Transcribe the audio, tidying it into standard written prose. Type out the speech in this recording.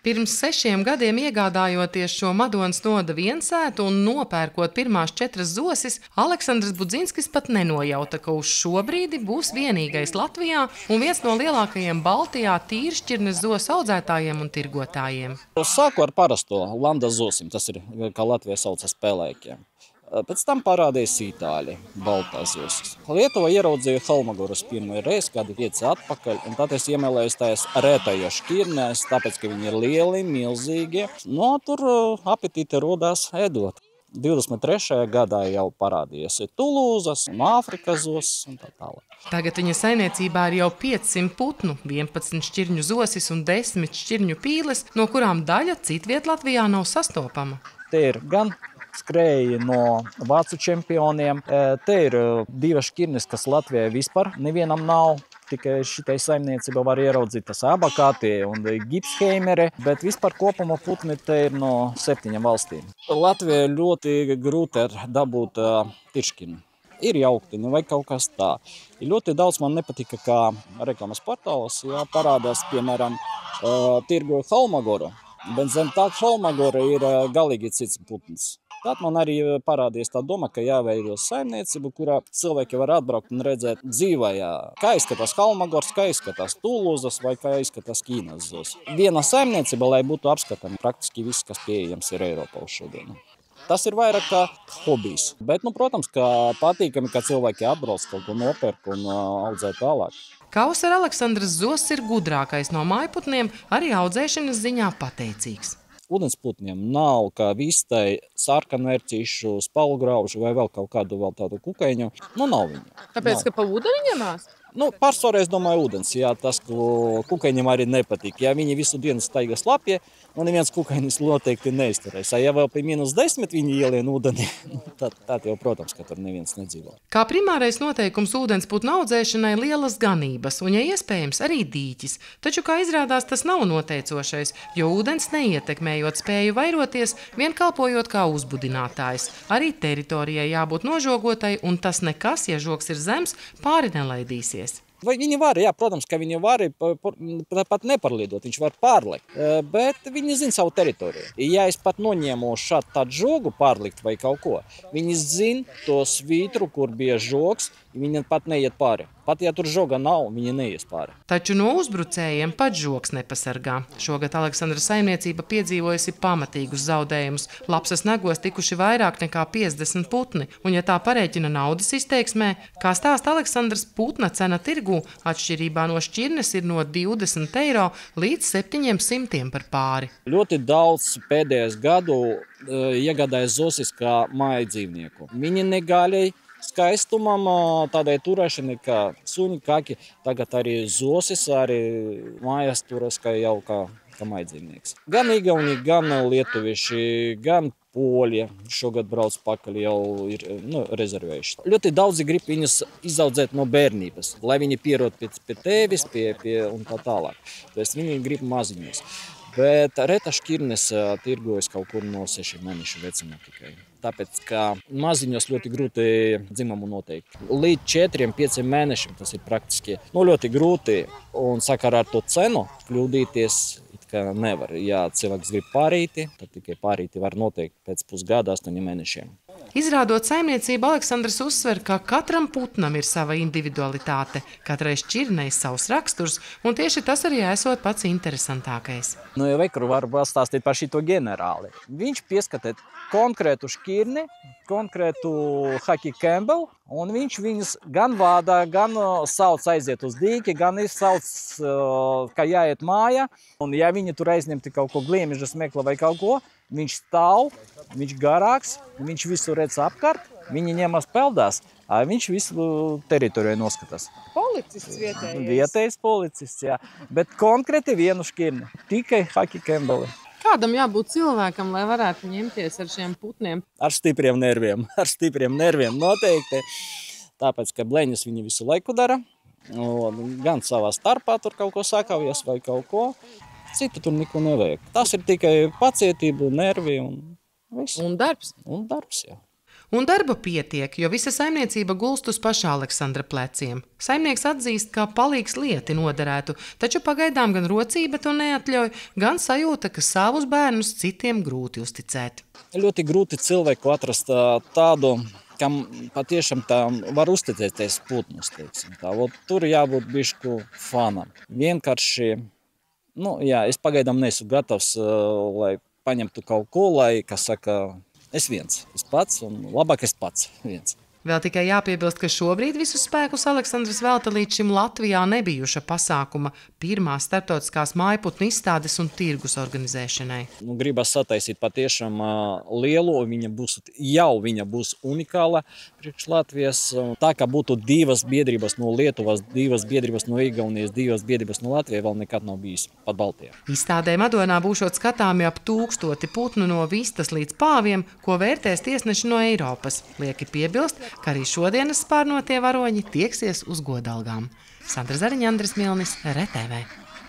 Pirms 6 gadiem iegādājoties šo Madonas noda viensētu un nopērkot pirmās 4 zosis, Aleksandrs Budzinskis pat nenojauta, ka uz šo brīdi būs vienīgais Latvijā un viens no lielākajiem Baltijā tīršķirnes zosu audzētājiem un tirgotājiem. Sāku ar parasto Landa zosim, tas ir, kā Latvijā sauca, spēlēkiem. Pēc tam parādījās itāļi, baltās zosis. Lietuvā ieraudzīju Holmagoras pirmo reizi, kādi 5 atpakaļ, un tad es iemēlējos tajās rētajos šķirnēs, tāpēc, ka viņi ir lieli, milzīgi. No tur apetīte rodās ēdot. 23. gadā jau parādījās Tulūzas un Āfrikas zosis un tā tālāk. Tagad viņa saimniecībā ir jau 500 putnu, 11 šķirņu zosis un 10 šķirņu pīles, no kurām daļa citviet Latvijā nav sastopama. Te ir gan skrēji no vācu čempioniem. Te ir 2 šķirnes, kas Latvijai vispār nevienam nav. Tikai šitai saimniecība var ieraudzīt tas abakātie un gipsheimeri, bet vispār kopumā putni te ir no 7 valstīm. Latvijai ļoti grūti ir dabūt tiršķirni. Ir jauktiņi vai kaut kas tā. Ir ļoti daudz man nepatika, kā reklāmas portālos parādās, piemēram, tirgoja Holmagoru, bet zem tā Holmagora ir galīgi cits putns. Tad man arī parādījās tā doma, ka jāveido saimniecību, kurā cilvēki var atbraukt un redzēt dzīvajā, kā izskatās Holmagors, kā izskatās Tulūzas vai kā izskatās Ķīnas zosis. Viena saimniecība, lai būtu apskatāmi praktiski viss, kas pieejams ir Eiropā uz šodienu. Tas ir vairāk kā hobijs, bet, protams, ka patīkami, ka cilvēki atbrauc kaut ko nopērk un audzē tālāk. Kausera Aleksandrs zosis ir gudrākais no mājputniem, arī audzēšanas ziņā pateicīgs. Ūdensputniem nav kā vistai sarkanvērcīšu, spalgraužu vai vēl kaut kādu vēl tādu kukaiņu. Nav viņu. Tāpēc, ka pa ūdeni ņemās? Pārsvarā es domāju ūdens, tas, ko kukaiņiem arī nepatīk. Ja viņi visu dienu staigā slapjie, neviens kukainis noteikti neizturēs. Ja vēl pie -10 viņi ielien ūdeni, tad jau, protams, ka tur neviens nedzīvo. Kā primārais noteikums ūdensputnu audzēšanai lielas ganības un, ja iespējams, arī dīķis. Taču, kā izrādās, tas nav noteicošais, jo ūdens neietekmējot spēju vairoties, vien kalpojot kā uzbudinātājs. Arī teritorijai jābūt nožogotai, un tas nekas, ja žogs ir zems, pāri nelaidīsies. Vai viņi var, protams, ka viņi var pat neparlidot, viņš var pārlikt, bet viņi zina savu teritoriju. Ja es pat noņēmu šādu tādu žogu pārlikt vai kaut ko, viņi zina to svītru, kur bija žogs, viņi pat neiet pāri. Pat ja tur žoga nav, viņi neies pāri. Taču no uzbrucējiem pat žogs nepasargā. Šogad Aleksandra saimniecība piedzīvojusi pamatīgus zaudējumus. Lapsas nagos tikuši vairāk nekā 50 putni, un ja tā parēķina naudas izteiksmē, kā stāsta Aleksandrs, putna cena tirgū atšķirībā no šķirnes ir no 20 eiro līdz 700 par pāri. Ļoti daudz pēdējos gadu iegādājas zosis kā mājdzīvnieku. Viņi negaļai skaistumam, tādai turēšanai, kā suņi, kaki, tagad arī zosis, arī mājās turas jau kā mājdzīvnieks. Gan igauni, gan lietuvieši, gan poļi šogad brauc pakaļ jau ir rezervējuši. Ļoti daudzi grib viņus izaudzēt no bērnības, lai viņi pierod pie tevis, pie un tā tālāk. Tāpēc viņi grib maziņus. Bet reta šķirnes tirgojas kaut kur no 6 mēnešu vecumā tikai. Tāpēc, ka maziņos ļoti grūti dzimumu noteikt. Līdz 4-5 mēnešiem tas ir praktiski ļoti grūti. Un sakarā ar to cenu kļūdīties nevar. Ja cilvēks grib pārīti, tad tikai pārīti var noteikt pēc pusgada 8 mēnešiem. Izrādot saimniecību, Aleksandrs uzsver, ka katram putnam ir sava individualitāte, katrai šķirnei savs raksturs, un tieši tas arī esot pats interesantākais. Ja vekuru var pastāstīt par šito ģenerāli. Viņš pieskatē konkrētu šķirni, konkrētu Haki Campbell, un viņš viņus gan vādā, gan sauc aiziet uz dīķi, gan sauc, ka jāiet mājā. Un ja viņi tur aizņemti kaut ko gliemeža smekla vai kaut ko, viņš stāv, viņš garāks, viņš visu redz apkārt, viņi ņemas peldās, viņš visu teritoriju noskatās. Policists vietējais? Vietējais policists, jā. Bet konkrēti vienu šķirni, tikai Haki Campbell. Kādam jābūt cilvēkam, lai varētu ņemties ar šiem putniem? Ar stipriem nerviem noteikti. Tāpēc, ka bleņas viņi visu laiku dara, gan savā starpā tur kaut ko sakaujas vai kaut ko. Citu tur neko nevajag. Tas ir tikai pacietība, nervi un viss. Un darbs. Un darbs, jā. Un darba pietiek, jo visa saimniecība gulst uz pašā Aleksandra pleciem. Saimnieks atzīst, ka palīgs lieti noderētu, taču pagaidām gan rocība to neatļauj, gan sajūta, ka savus bērnus citiem grūti uzticēt. Ļoti grūti cilvēku atrast tādu, kam patiešām tā var uzticēties putnus, teiksim tā. Tur jābūt bišku fanam. Vienkārši, es pagaidām neesmu gatavs, lai paņemtu kaut ko, lai, kas saka, es viens, es pats un labāk es pats viens. Vēl tikai jāpiebilst, ka šobrīd visus spēkus Aleksandrs velta līdz šim Latvijā nebijuša pasākuma pirmā starptautiskās mājputnu izstādes un tirgus organizēšanai. Gribas sataisīt patiešām lielu, viņa būs unikāla priekš Latvijas. Tā kā būtu divas biedrības no Lietuvas, divas biedrības no Igaunijas, divas biedrības no Latvijas, vēl nekad nav bijis pat Baltijā. Izstādē Madonā būšot skatāmi ap 1000 putnu no vistas līdz pāviem, ko vērtēs tiesneši no Eiropas. Lieki piebilst, ka arī šodienas spārnotie varoņi tieksies uz godalgām. Sandra Zariņa, Andris Milnis, RTV.